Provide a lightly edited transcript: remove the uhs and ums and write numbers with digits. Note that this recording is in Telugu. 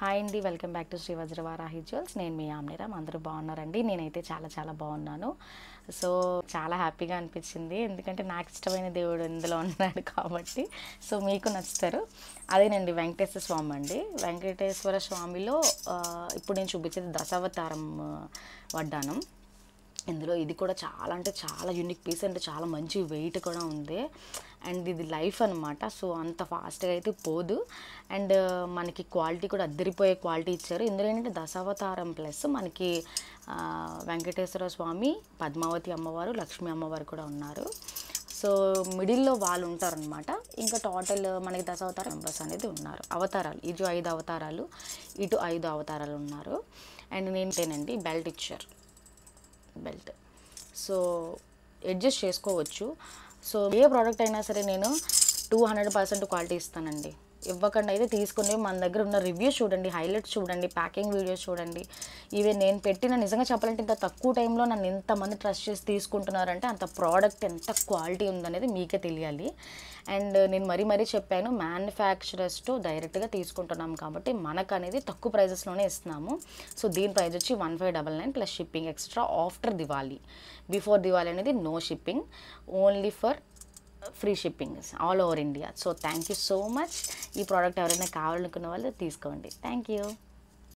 హాయ్ అండి, welcome back to Shri Vajravarahi jewels. నేను మీ ఆమ్నిరామ్. అందరూ బాగున్నారండి? నేనైతే చాలా చాలా బాగున్నాను. సో చాలా హ్యాపీగా అనిపించింది, ఎందుకంటే నాకు ఇష్టమైన దేవుడు ఇందులో ఉన్నాడు కాబట్టి. సో మీకు నచ్చుతారు. అదేనండి వెంకటేశ్వర స్వామి అండి. వెంకటేశ్వర స్వామిలో ఇప్పుడు నేను చూపించేది దశావతారం వడ్డానం. ఇందులో ఇది కూడా చాలా అంటే చాలా యూనిక్ పీస్, అంటే చాలా మంచి వెయిట్ కూడా ఉంది. అండ్ ఇది లైఫ్ అనమాట. సో అంత ఫాస్ట్గా అయితే పోదు. అండ్ మనకి క్వాలిటీ కూడా అద్దరిపోయే క్వాలిటీ ఇచ్చారు. ఇందులో ఏంటంటే దశావతారం ప్లస్ మనకి వెంకటేశ్వర స్వామి, పద్మావతి అమ్మవారు, లక్ష్మీ అమ్మవారు కూడా ఉన్నారు. సో మిడిల్లో వాళ్ళు ఉంటారనమాట. ఇంకా టోటల్ మనకి దశావతార మెంబర్స్ అనేది ఉన్నారు. అవతారాలు ఇటు 5 అవతారాలు, ఇటు 5 అవతారాలు ఉన్నారు. అండ్ నేనేనండి బెల్ట్ ఇచ్చారు. బెల్ట్ సో అడ్జస్ట్ చేసుకోవచ్చు. సో ఏ ప్రోడక్ట్ అయినా సరే నేను 200% క్వాలిటీ ఇస్తానండి. ఇవ్వకుండా అయితే తీసుకుని మన దగ్గర ఉన్న రివ్యూస్ చూడండి, హైలైట్స్ చూడండి, ప్యాకింగ్ వీడియోస్ చూడండి. ఈవెన్ నేను పెట్టిన, నిజంగా చెప్పాలంటే ఇంత తక్కువ టైంలో నన్ను ఎంతమంది ట్రస్ట్ చేసి తీసుకుంటున్నారంటే అంత ప్రోడక్ట్ ఎంత క్వాలిటీ ఉందనేది మీకే తెలియాలి. అండ్ నేను మరీ చెప్పాను, మ్యానుఫ్యాక్చరర్స్ టు డైరెక్ట్గా తీసుకుంటున్నాం కాబట్టి మనకు అనేది తక్కువ ప్రైజెస్లోనే ఇస్తున్నాము. సో దీని ప్రైస్ వచ్చి 1599 plus shipping extra after Diwali. Before Diwali అనేది no shipping, only for free shipping all over India. So thank you so much. ఈ ప్రోడక్ట్ ఎవరైనా కావాలనుకున్న వాళ్ళు తీసుకోండి. Thank you.